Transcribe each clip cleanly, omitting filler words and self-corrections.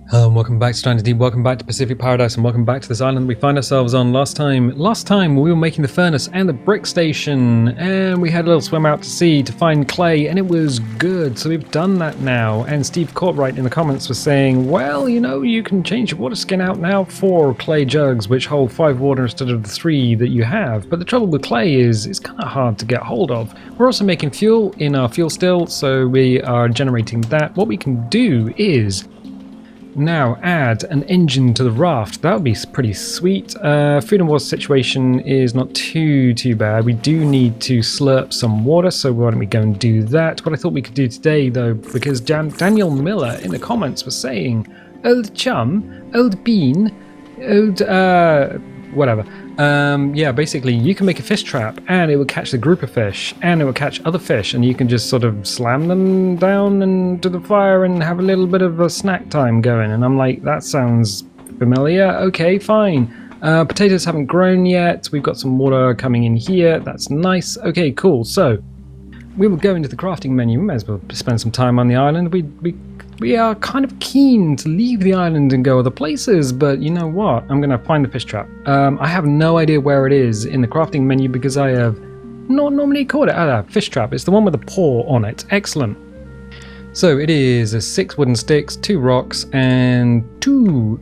Hello and welcome back to Stranded Deep, welcome back to Pacific Paradise, and welcome back to this island we find ourselves on. Last time we were making the furnace and the brick station, and we had a little swim out to sea to find clay, and it was good, so we've done that now. And Steve Courtwright in the comments was saying, well, you know, you can change your water skin out now for clay jugs which hold 5 water instead of the 3 that you have, but the trouble with clay is it's kind of hard to get hold of. We're also making fuel in our fuel still, so we are generating that. What we can do is now add an engine to the raft. That would be pretty sweet. Food and water situation is not too bad. We do need to slurp some water, so why don't we go and do that. What I thought we could do today though, because Daniel Miller in the comments was saying, old chum, old bean, old whatever. Yeah, basically you can make a fish trap and it will catch the group of fish and it will catch other fish, and you can just sort of slam them down into the fire and have a little bit of a snack time going. And I'm like, that sounds familiar. Okay, fine. Potatoes haven't grown yet. We've got some water coming in here. That's nice. Okay, cool. So we will go into the crafting menu. We may as well spend some time on the island. We are kind of keen to leave the island and go other places, but you know what? I'm going to find the fish trap. I have no idea where it is in the crafting menu because I have not normally called it fish trap. It's the one with the paw on it. Excellent. So it is 6 wooden sticks, 2 rocks, and two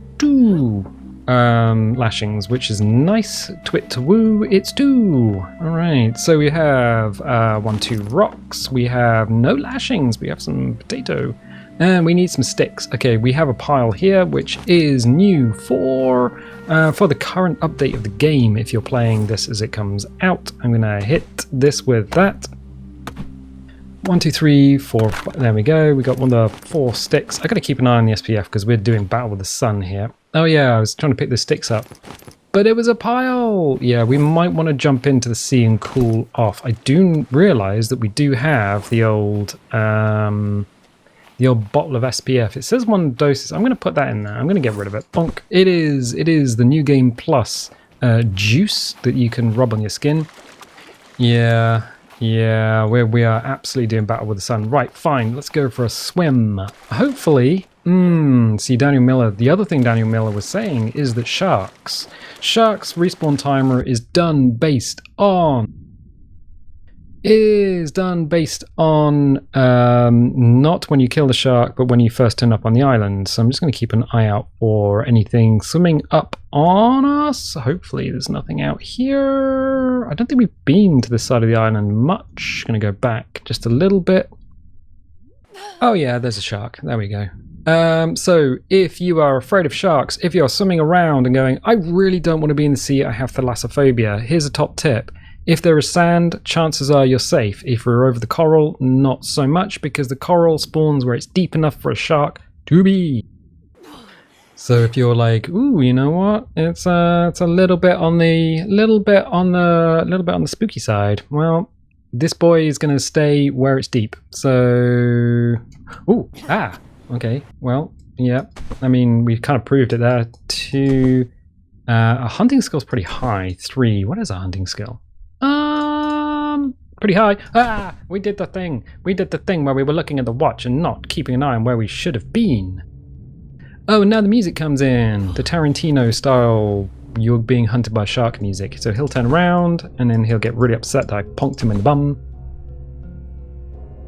lashings, which is nice. Twit to woo, it's 2. All right, so we have 1, 2 rocks. We have no lashings. We have some potato. And we need some sticks. Okay, we have a pile here, which is new for the current update of the game. If you're playing this as it comes out, I'm gonna hit this with that. 1, 2, 3, 4. There we go. We got one of the 4 sticks. I gotta keep an eye on the SPF because we're doing Battle with the Sun here. Oh yeah, I was trying to pick the sticks up, but it was a pile. Yeah, we might want to jump into the sea and cool off. I do realize that we do have the old bottle of SPF. It says 1 dose. I'm going to put that in there. I'm going to get rid of it. Bonk. It is the New Game Plus juice that you can rub on your skin. Yeah, we are absolutely doing Battle with the Sun. Right, fine. Let's go for a swim. Hopefully, see Daniel Miller. The other thing Daniel Miller was saying is that sharks respawn timer is done based on not when you kill the shark, but when you first turn up on the island. So I'm just going to keep an eye out for anything swimming up on us. Hopefully there's nothing out here. I don't think we've been to this side of the island much. Going to go back just a little bit. Oh yeah, there's a shark. There we go. So if you are afraid of sharks, if you're swimming around and going, I really don't want to be in the sea, I have thalassophobia, here's a top tip. If there is sand, chances are you're safe. If we're over the coral, not so much, because the coral spawns where it's deep enough for a shark to be. So if you're like, ooh, you know what? It's a little bit on the spooky side. Well, this boy is going to stay where it's deep. So, okay. Well, yeah. I mean, we've kind of proved it there. 2. A hunting skill's pretty high. 3. What is a hunting skill? Pretty high. We did the thing. We did the thing where we were looking at the watch and not keeping an eye on where we should have been. Oh, and now the music comes in. The Tarantino style, you're being hunted by shark music. So he'll turn around and then he'll get really upset that I ponked him in the bum.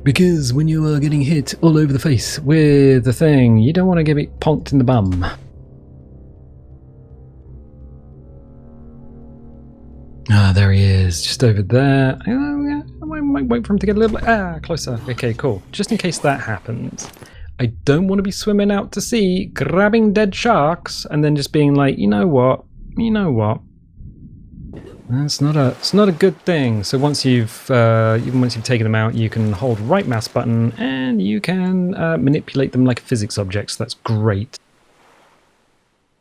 Because when you are getting hit all over the face with the thing, you don't want to get it ponked in the bum. Ah, there he is, just over there. I might wait for him to get a little bit closer. Okay, cool. Just in case that happens. I don't want to be swimming out to sea, grabbing dead sharks, and then just being like, you know what? It's not a good thing. So once you've taken them out, you can hold right mouse button and you can manipulate them like a physics object. So that's great.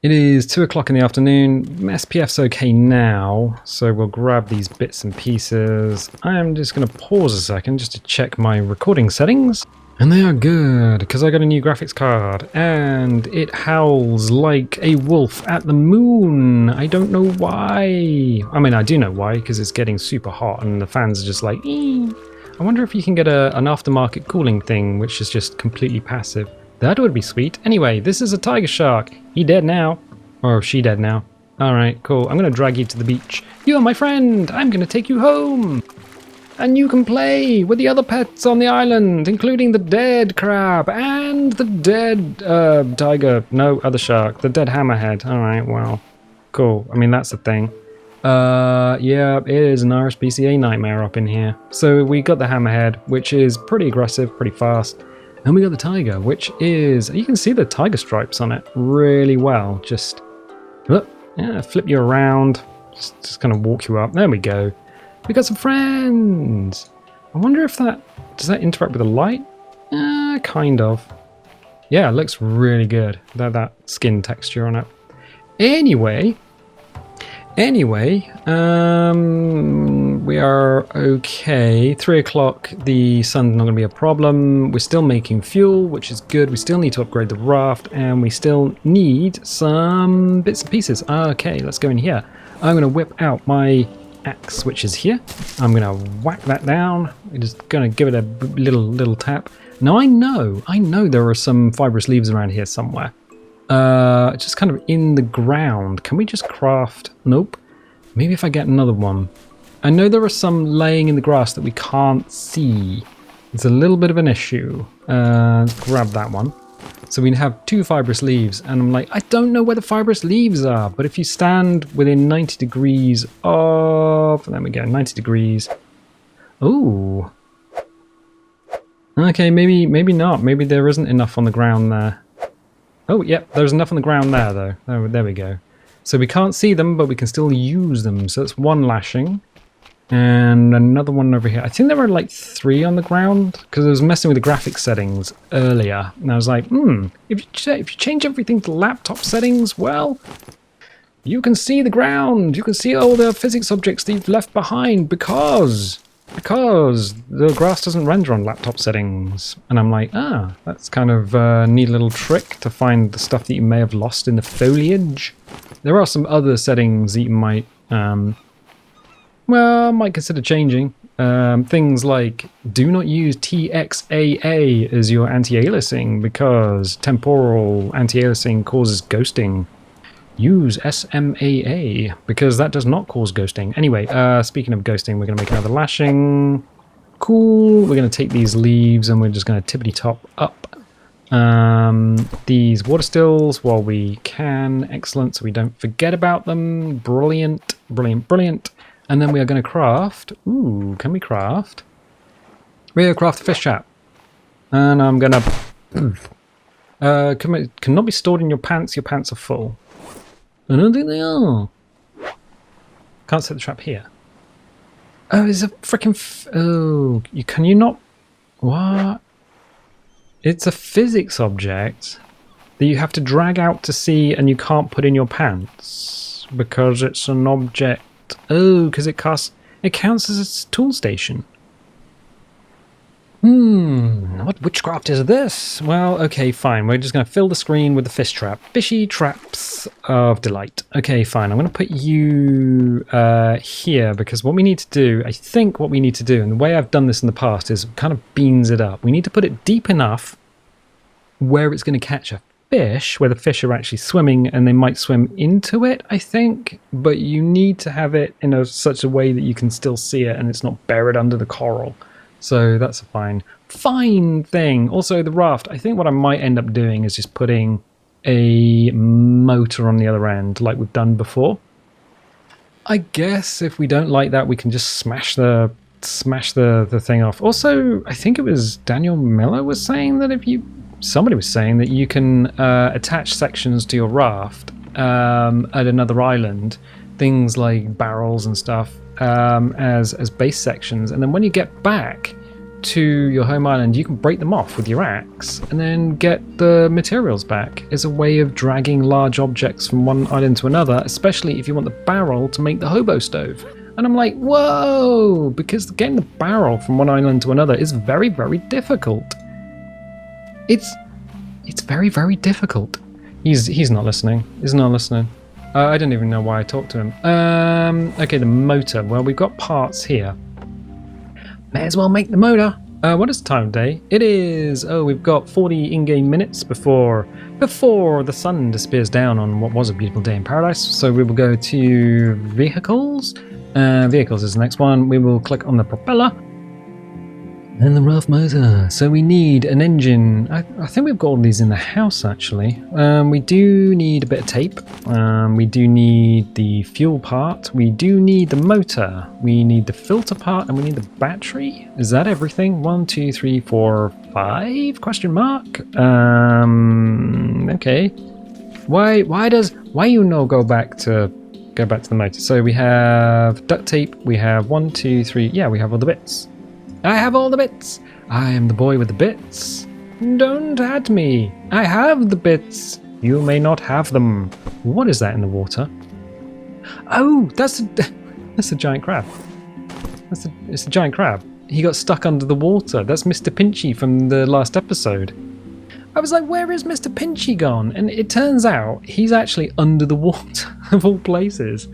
It is 2 o'clock in the afternoon. SPF's okay now, so we'll grab these bits and pieces. I am just going to pause a second just to check my recording settings. And they are good, because I got a new graphics card, and it howls like a wolf at the moon. I don't know why. I mean, I do know why, because it's getting super hot, and the fans are just like, ee. I wonder if you can get an aftermarket cooling thing, which is just completely passive. That would be sweet. Anyway, this is a tiger shark. He dead now. Or she dead now. Alright, cool. I'm going to drag you to the beach. You are my friend. I'm going to take you home. And you can play with the other pets on the island, including the dead crab and the dead tiger. No, other shark. The dead hammerhead. Alright, well, cool. I mean, that's the thing. Yeah, it is an RSPCA nightmare up in here. So we got the hammerhead, which is pretty aggressive, pretty fast. And we got the tiger, which is, you can see the tiger stripes on it really well. Just, yeah, flip you around, just kind of walk you up. There we go. We got some friends. I wonder if does that interact with the light? Kind of. Yeah, it looks really good. That skin texture on it. Anyway, we are okay. 3 o'clock, the sun's not going to be a problem. We're still making fuel, which is good. We still need to upgrade the raft, and we still need some bits and pieces. Okay, let's go in here. I'm going to whip out my axe, which is here. I'm going to whack that down. We're just going to give it a little tap. Now I know there are some fibrous leaves around here somewhere. Just kind of in the ground. Can we just craft? Nope. Maybe if I get another one. I know there are some laying in the grass that we can't see. It's a little bit of an issue. Let's grab that one. So we have 2 fibrous leaves, and I'm like, I don't know where the fibrous leaves are, but if you stand within 90 degrees of, there we go, 90 degrees. Ooh. Okay, maybe not. Maybe there isn't enough on the ground there. Oh, yep, there's enough on the ground there, though. There we go. So we can't see them, but we can still use them. So it's 1 lashing. And another one over here. I think there were like 3 on the ground, because I was messing with the graphics settings earlier. And I was like, if you change everything to laptop settings, well, you can see the ground. You can see all the physics objects that you've left behind because the grass doesn't render on laptop settings. And I'm like, that's kind of a neat little trick to find the stuff that you may have lost in the foliage. There are some other settings that you might consider changing. Things like do not use TXAA as your anti-aliasing because temporal anti-aliasing causes ghosting. Use SMAA because that does not cause ghosting. Anyway, speaking of ghosting, we're going to make another lashing. Cool. We're going to take these leaves and we're just going to tippity top up these water stills while we can. Excellent. So we don't forget about them. Brilliant. And then we are going to craft. Ooh, can we craft? We're going to craft a fish trap. And I'm going to... cannot be stored in your pants. Your pants are full. I don't think they are. Can't set the trap here. Oh, it's a freaking... can you not... What? It's a physics object that you have to drag out to sea and you can't put in your pants. Because it's an object... Oh, because it counts as a tool station. What witchcraft is this? Well, okay, fine. We're just going to fill the screen with the fish trap. Fishy traps of delight. Okay, fine. I'm going to put you here because what we need to do, I think what we need to do, and the way I've done this in the past is kind of beans it up. We need to put it deep enough where it's going to catch a fish, where the fish are actually swimming and they might swim into it, I think. But you need to have it in such a way that you can still see it and it's not buried under the coral. So that's a fine thing. Also, the raft, I think what I might end up doing is just putting a motor on the other end like we've done before. I guess if we don't like that, we can just smash the thing off. Also, I think it was Daniel Miller was saying that somebody was saying that you can attach sections to your raft at another island, things like barrels and stuff, as base sections, and then when you get back to your home island you can break them off with your axe and then get the materials back as a way of dragging large objects from one island to another, especially if you want the barrel to make the hobo stove. And I'm like, whoa, because getting the barrel from one island to another is very, very difficult. It's very, very difficult. He's not listening. He's not listening. I don't even know why I talked to him. Okay, the motor. Well, we've got parts here. May as well make the motor. What is the time of day? It is, we've got 40 in-game minutes before the sun disappears down on what was a beautiful day in paradise. So we will go to vehicles. Vehicles is the next one. We will click on the propeller. And the Raft motor. So we need an engine. I think we've got all these in the house, actually. We do need a bit of tape. We do need the fuel part. We do need the motor. We need the filter part, and we need the battery. Is that everything? 1, 2, 3, 4, 5? Question mark. Okay. Why you no go back to the motor? So we have duct tape. We have 1, 2, 3. Yeah, we have all the bits. I have all the bits. I am the boy with the bits. Don't at me. I have the bits. You may not have them. What is that in the water? Oh, that's a giant crab. It's a giant crab. He got stuck under the water. That's Mr. Pinchy from the last episode. I was like, where is Mr. Pinchy gone? And it turns out he's actually under the water of all places.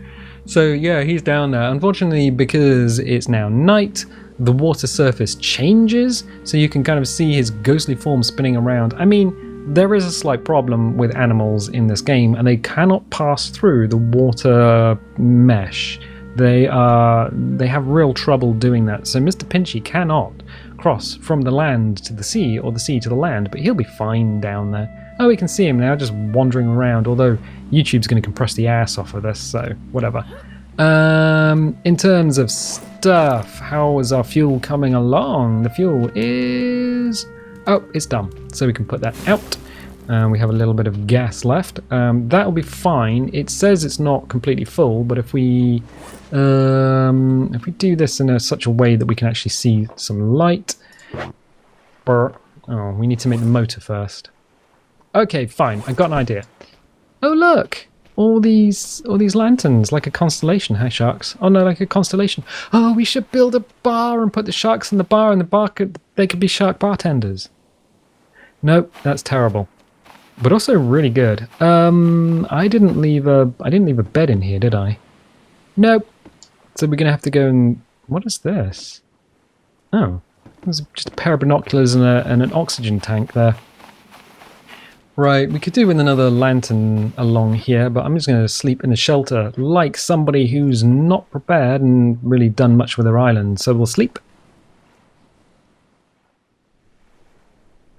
So yeah, he's down there. Unfortunately, because it's now night, the water surface changes, so you can kind of see his ghostly form spinning around. I mean, there is a slight problem with animals in this game, and they cannot pass through the water mesh. They have real trouble doing that. So Mr. Pinchy cannot cross from the land to the sea or the sea to the land, but he'll be fine down there. Oh, we can see him now just wandering around, although YouTube's going to compress the ass off of this, so whatever. In terms of stuff, how is our fuel coming along? The fuel is... oh, it's done. So we can put that out. We have a little bit of gas left. That'll be fine. It says it's not completely full, but if we do this in such a way that we can actually see some light... oh, we need to make the motor first. Okay, fine. I've got an idea. Oh, look! All these lanterns, like a constellation. Hi, sharks. Oh no, like a constellation. Oh, we should build a bar and put the sharks in the bar, and they could be shark bartenders. Nope, that's terrible. But also really good. I didn't leave a bed in here, did I? Nope. So we're gonna have to go and... what is this? Oh, there's just a pair of binoculars and an oxygen tank there. Right, we could do with another lantern along here, but I'm just going to sleep in the shelter like somebody who's not prepared and really done much with their island. So we'll sleep.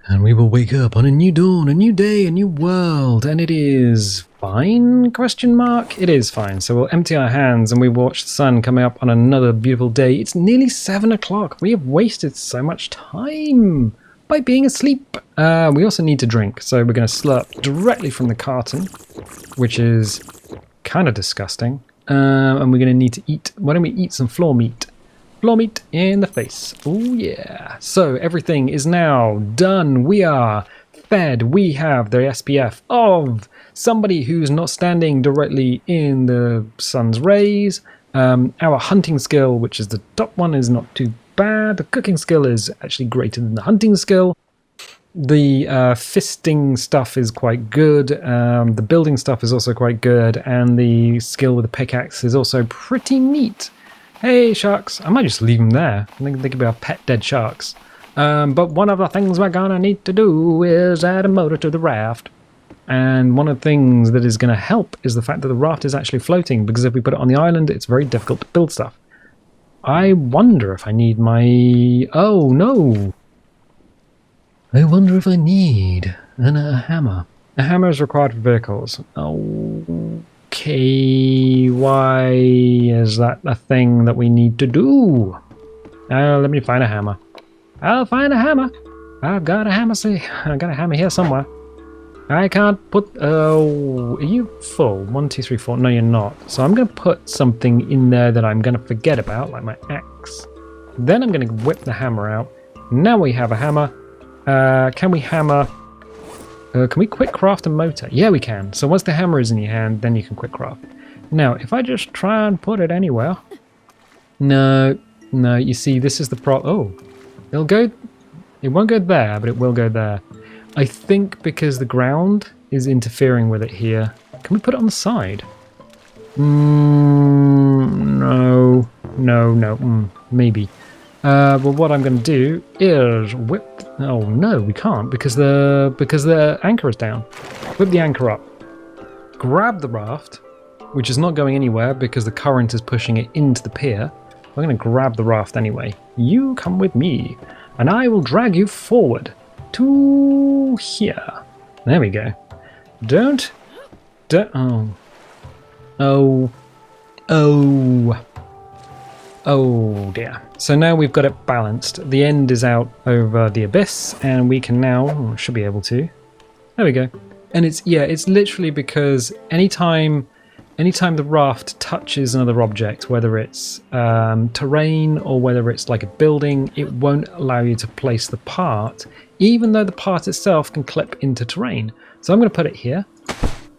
And we will wake up on a new dawn, a new day, a new world. And it is fine, question mark? It is fine. So we'll empty our hands and we watch the sun coming up on another beautiful day. It's nearly 7 o'clock. We have wasted so much time by being asleep. We also need to drink, so we're going to slurp directly from the carton, which is kind of disgusting. And we're going to need to eat. Why don't we eat some floor meat? Floor meat in the face. Oh yeah. So everything is now done. We are fed. We have the SPF of somebody who's not standing directly in the sun's rays. Our hunting skill, which is the top one, is not too bad. The cooking skill is actually greater than the hunting skill. The fisting stuff is quite good. The building stuff is also quite good. And the skill with the pickaxe is also pretty neat. Hey, sharks. I might just leave them there. I think they could be our pet dead sharks. But one of the things we're going to need to do is add a motor to the raft. And one of the things that is going to help is the fact that the raft is actually floating, because if we put it on the island, it's very difficult to build stuff. I wonder if I need my... oh, no. I wonder if I need a hammer. A hammer is required for vehicles. Okay, why is that a thing that we need to do? Let me find a hammer. I'll find a hammer. I've got a hammer. See, I got a hammer here somewhere. I can't put... oh, are you full? 1, 2, 3, 4. No, you're not. So I'm going to put something in there that I'm going to forget about, like my axe. Then I'm going to whip the hammer out. Now we have a hammer. Can we hammer... can we quick craft a motor? Yeah, we can. So once the hammer is in your hand, then you can quick craft. Now, if I just try and put it anywhere... No, you see, this is the oh, it'll go... it won't go there, but it will go there. I think because the ground is interfering with it here. Can we put it on the side? No. Maybe. Well, what I'm going to do is whip... Oh, no, we can't because the anchor is down. Whip the anchor up. Grab the raft, which is not going anywhere because the current is pushing it into the pier. We're going to grab the raft anyway. You come with me, and I will drag you forward to here. There we go. Don't... Oh. Oh dear. So now we've got it balanced. The end is out over the abyss, and we can now... should be able to. There we go. And it's literally because anytime the raft touches another object, whether it's terrain or whether it's like a building, it won't allow you to place the part, even though the part itself can clip into terrain. So I'm going to put it here.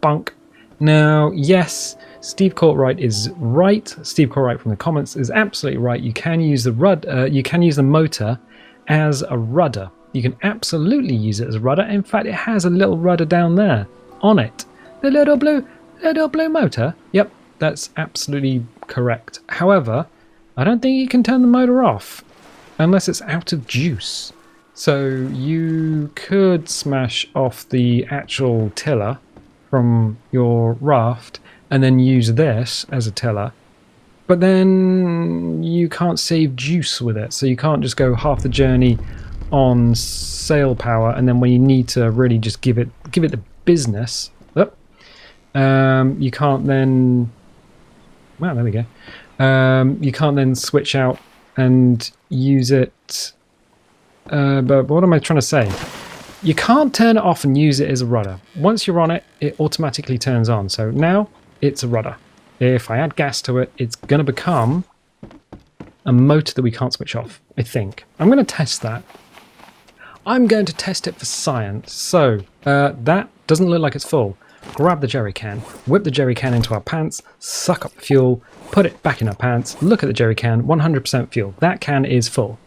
Bunk. Now, yes, Steve Courtwright is right. Steve Courtwright from the comments is absolutely right. You can use the you can use the motor as a rudder. You can absolutely use it as a rudder. In fact, it has a little rudder down there on it. The little blue motor. Yep, that's absolutely correct. However, I don't think you can turn the motor off unless it's out of juice. So you could smash off the actual tiller from your raft and then use this as a tiller, but then you can't save juice with it, so you can't just go half the journey on sail power and then when you need to really just give it the business, you can't then, well, there we go, you can't then switch out and use it, but what am I trying to say? You can't turn it off and use it as a rudder. Once you're on it, it automatically turns on. So now it's a rudder. If I add gas to it, it's going to become a motor that we can't switch off, I think. I'm going to test that. I'm going to test it for science. So that doesn't look like it's full. Grab the jerry can, whip the jerry can into our pants, suck up the fuel, put it back in our pants, look at the jerry can, 100% fuel. That can is full.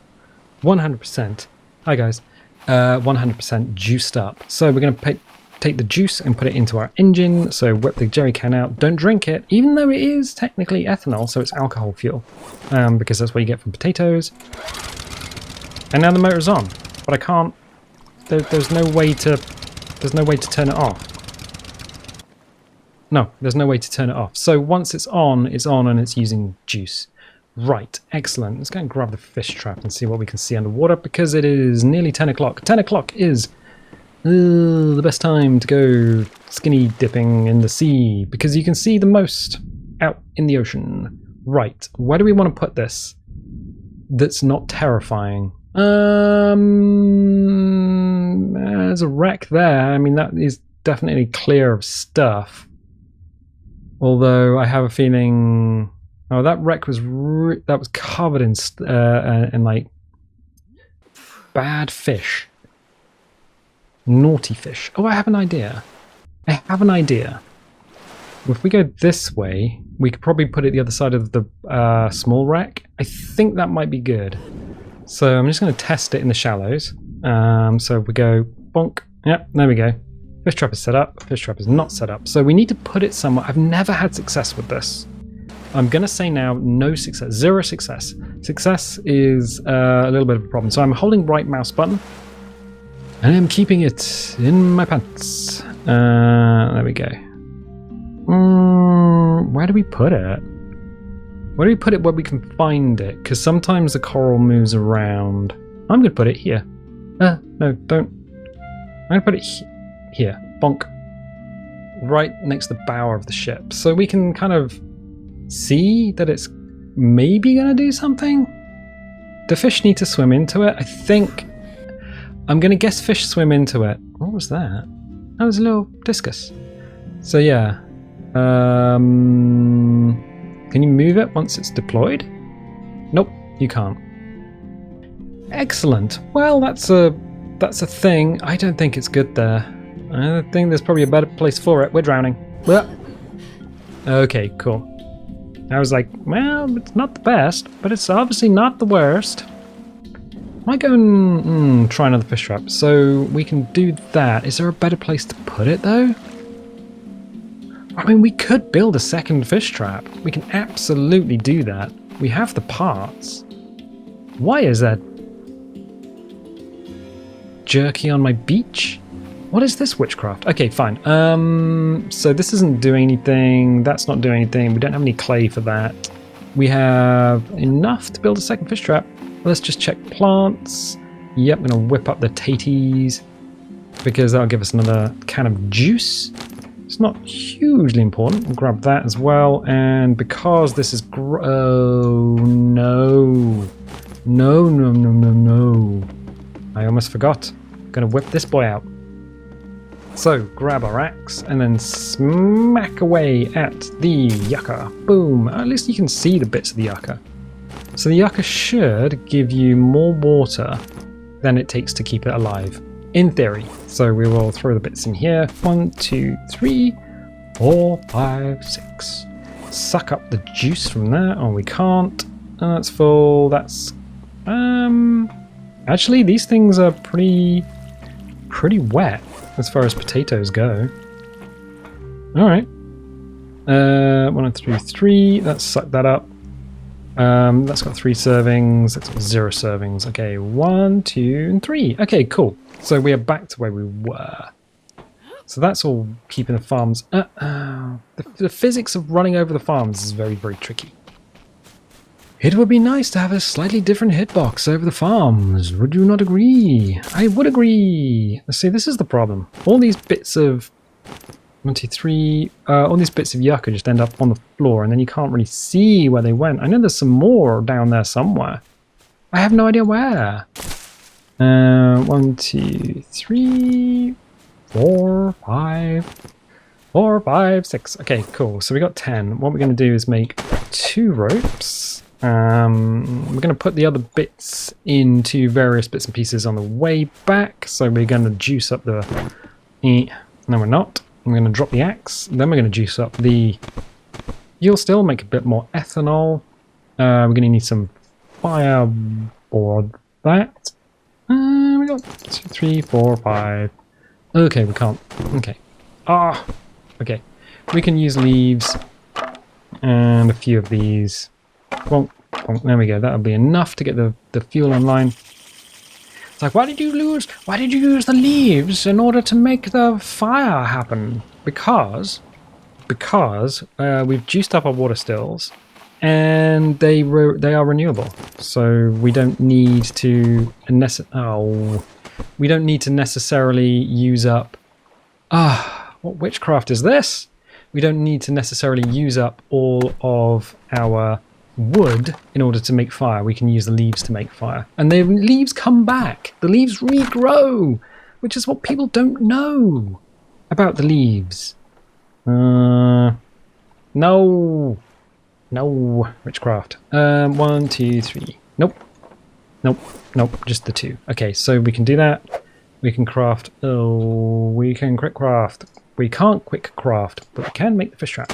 100%. Hi guys. 100% juiced up. So we're going to take the juice and put it into our engine. So whip the jerry can out. Don't drink it, even though it is technically ethanol, so it's alcohol fuel, because that's what you get from potatoes. And now the motor's on, but I can't. There's no way to turn it off. No, there's no way to turn it off. So once it's on, and it's using juice. Right, excellent. Let's go and grab the fish trap and see what we can see underwater because it is nearly 10 o'clock. 10 o'clock is the best time to go skinny dipping in the sea because you can see the most out in the ocean. Right, where do we want to put this that's not terrifying? There's a wreck there. I mean, that is definitely clear of stuff. Although I have a feeling... Oh, that wreck was covered in like bad fish, naughty fish. Oh, I have an idea. If we go this way, we could probably put it the other side of the small wreck. I think that might be good. So I'm just going to test it in the shallows. So we go bonk. Yep, there we go. Fish trap is set up. Fish trap is not set up. So we need to put it somewhere. I've never had success with this. I'm going to say now, no success, 0 success. Success is a little bit of a problem. So I'm holding right mouse button and I'm keeping it in my pants. There we go. Where do we put it? Where do we put it where we can find it? Because sometimes the coral moves around. I'm going to put it here. No, don't. I'm going to put it here. Bonk. Right next to the bow of the ship. So we can kind of see that it's maybe going to do something. Do fish need to swim into it? I think I'm going to guess fish swim into it. What was that? That was a little discus. So yeah, can you move it once it's deployed? Nope, you can't. Excellent. Well, that's a thing. I don't think it's good there. I think there's probably a better place for it. We're drowning. Okay, cool. I was like, well, it's not the best, but it's obviously not the worst. Might go and try another fish trap. So we can do that. Is there a better place to put it, though? I mean, we could build a second fish trap. We can absolutely do that. We have the parts. Why is there jerky on my beach? What is this witchcraft? Okay, fine. So this isn't doing anything. That's not doing anything. We don't have any clay for that. We have enough to build a second fish trap. Let's just check plants. Yep, I'm going to whip up the taties because that'll give us another can of juice. It's not hugely important. We'll grab that as well. And because this is... oh, no. No. I almost forgot. I'm going to whip this boy out. So, grab our axe and then smack away at the yucca. Boom. At least you can see the bits of the yucca. So the yucca should give you more water than it takes to keep it alive, in theory. So we will throw the bits in here. 1, 2, 3, 4, 5, 6. Suck up the juice from there. Oh, we can't. That's full. That's... Actually, these things are pretty wet as far as potatoes go. Alright. 1, 2, 3. Let's suck that up. That's got 3 servings. That's got 0 servings. Okay, 1, 2, and 3. Okay, cool. So we are back to where we were. So that's all keeping the farms... The physics of running over the farms is very, very tricky. It would be nice to have a slightly different hitbox over the farms. Would you not agree? I would agree. See, this is the problem. All these bits of 1, 2, 3, all these bits of yucca just end up on the floor, and then you can't really see where they went. I know there's some more down there somewhere. I have no idea where. 1, 2, 3, 4, 5. 4, 5, 6. Okay, cool. So we got 10. What we're going to do is make 2 ropes. We're going to put the other bits into various bits and pieces on the way back. So we're going to juice up the... No, we're not. I'm going to drop the axe. Then we're going to juice up the... You'll still make a bit more ethanol. We're going to need some fire for that. We got 2, 3, 4, 5. Okay, we can't. Okay. Okay. We can use leaves and a few of these. Well, there we go. That'll be enough to get the fuel online. It's like, why did you use the leaves in order to make the fire happen? Because we've juiced up our water stills, and they are renewable. So we don't need to necessarily use up. What witchcraft is this? We don't need to necessarily use up all of our wood in order to make fire. We can use the leaves to make fire, and the leaves come back. The leaves regrow, which is what people don't know about the leaves. No witchcraft. 1, 2, 3. Nope, just the 2. Okay, so we can do that. We can craft. We can quick craft. We can't quick craft, but we can make the fish trap.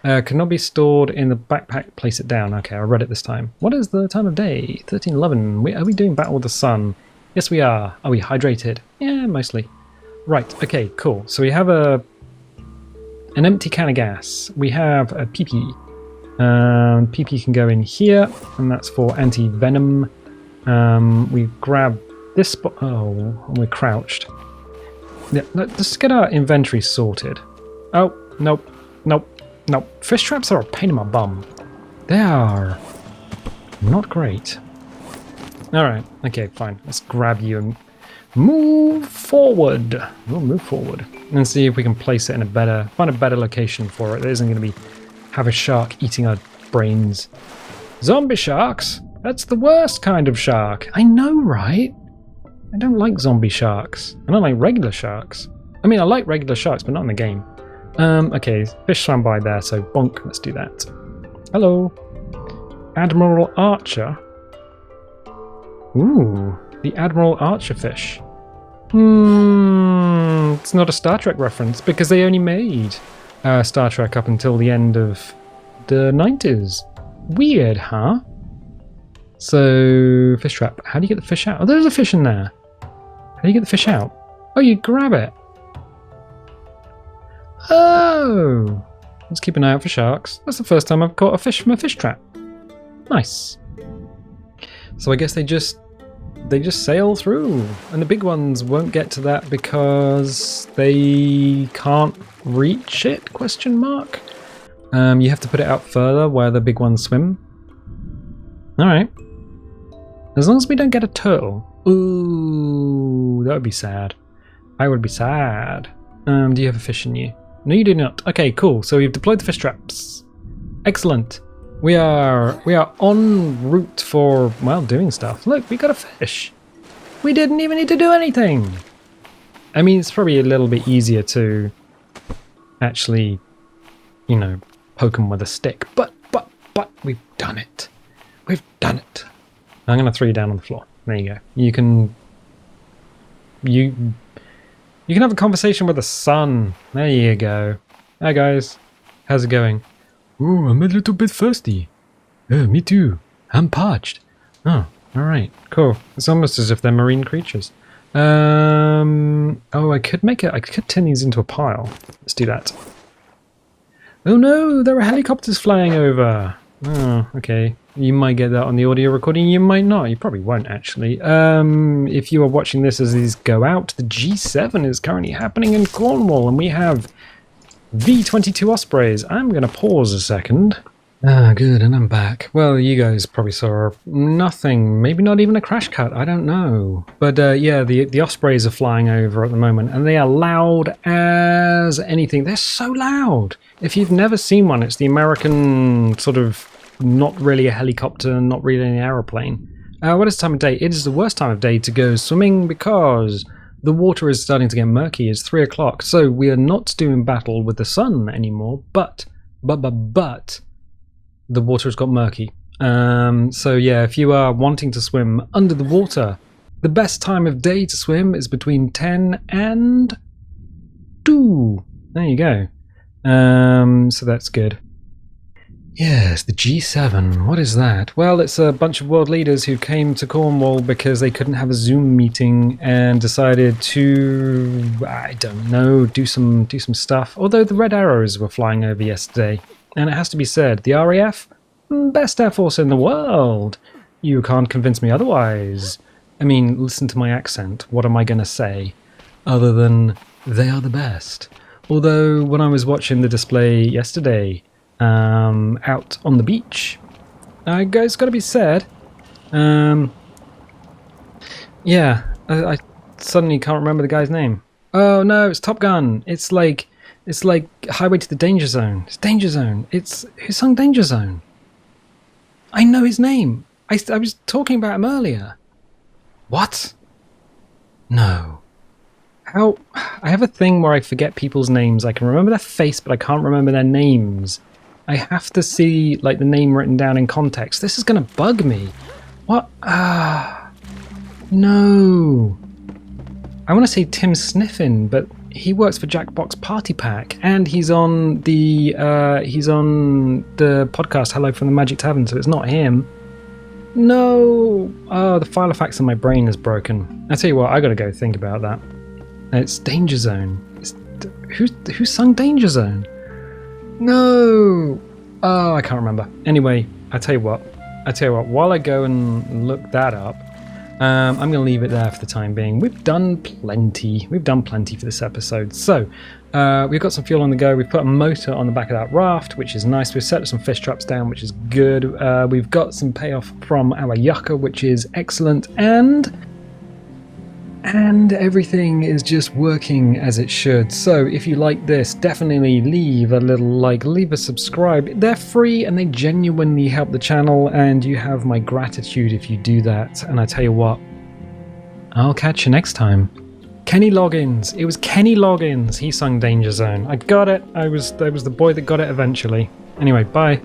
Cannot be stored in the backpack. Place it down. Okay, I read it this time. What is the time of day? 13:11. Are we doing battle with the sun? Yes, we are. Are we hydrated? Yeah, mostly. Right. Okay. Cool. So we have an empty can of gas. We have a PP. PP can go in here, and that's for anti-venom. We grab this spot. Oh, we're crouched. Yeah, let's get our inventory sorted. Oh, nope. Fish traps are a pain in my bum. They are not great. Alright, okay, fine. Let's grab you and move forward. We'll move forward and see if we can place it in find a better location for it. It isn't going to have a shark eating our brains. Zombie sharks? That's the worst kind of shark. I know, right? I don't like zombie sharks. I don't like regular sharks. I mean, I like regular sharks, but not in the game. Okay, fish swam by there, so bonk, let's do that. Hello. Admiral Archer. Ooh, the Admiral Archer fish. It's not a Star Trek reference, because they only made Star Trek up until the end of the 90s. Weird, huh? So, fish trap. How do you get the fish out? Oh, there's a fish in there. How do you get the fish out? Oh, you grab it. Oh! Let's keep an eye out for sharks. That's the first time I've caught a fish from a fish trap. Nice. So I guess they just sail through, and the big ones won't get to that because they can't reach it, question mark. You have to put it out further where the big ones swim. Alright. As long as we don't get a turtle. Ooh, that would be sad. I would be sad. Do you have a fish in you? No, you do not. Okay, cool. So we've deployed the fish traps. Excellent. We are en route for, well, doing stuff. Look, we got a fish. We didn't even need to do anything. I mean, it's probably a little bit easier to actually, you know, poke them with a stick. But we've done it. We've done it. I'm going to throw you down on the floor. There you go. You can have a conversation with the sun. There you go. Hi guys. How's it going? Ooh, I'm a little bit thirsty. Me too. I'm parched. Oh, alright. Cool. It's almost as if they're marine creatures. Oh, I could turn these into a pile. Let's do that. Oh no, there are helicopters flying over. Oh, okay. You might get that on the audio recording, you might not. You probably won't, actually. If you are watching this as these go out, the G7 is currently happening in Cornwall, and we have V-22 Ospreys. I'm going to pause a second. Ah, good, and I'm back. Well, you guys probably saw nothing, maybe not even a crash cut, I don't know. But yeah, the Ospreys are flying over at the moment, and they are loud as anything. They're so loud. If you've never seen one, it's the American sort of not really a helicopter, not really an aeroplane. What is the time of day? It is the worst time of day to go swimming because the water is starting to get murky. It's 3 o'clock, so we are not doing battle with the sun anymore, but the water has got murky. So yeah, if you are wanting to swim under the water, the best time of day to swim is between 10 and 2. There you go. So that's good. Yes, the G7. What is that? Well, it's a bunch of world leaders who came to Cornwall because they couldn't have a Zoom meeting and decided to, I don't know, do some stuff. Although the Red Arrows were flying over yesterday. And it has to be said, the RAF, best air force in the world. You can't convince me otherwise. I mean, listen to my accent. What am I going to say? Other than, they are the best. Although, when I was watching the display yesterday, out on the beach, it's got to be said, yeah, I suddenly can't remember the guy's name. Oh no, it's Top Gun. It's like Highway to the Danger Zone. It's Danger Zone. Who sung Danger Zone? I know his name. I was talking about him earlier. What? No. How? I have a thing where I forget people's names. I can remember their face, but I can't remember their names. I have to see like the name written down in context. This is going to bug me. What? No. I want to say Tim Sniffin, but he works for Jackbox Party Pack, and he's on the podcast Hello from the Magic Tavern, so it's not him. No. Oh, the filofax in my brain is broken. I tell you what, I got to go think about that. It's Danger Zone. Who sung Danger Zone? No. Oh, I can't remember. Anyway, I tell you what. While I go and look that up, I'm going to leave it there for the time being. We've done plenty. We've done plenty for this episode. So, we've got some fuel on the go. We've put a motor on the back of that raft, which is nice. We've set some fish traps down, which is good. We've got some payoff from our yucca, which is excellent. And everything is just working as it should. So if you like this, definitely leave a little like, leave a subscribe. They're free and they genuinely help the channel, and you have my gratitude if you do that. And I tell you what, I'll catch you next time. Kenny Loggins. It was Kenny Loggins. He sung Danger Zone. I got it. I was the boy that got it eventually. Anyway, bye.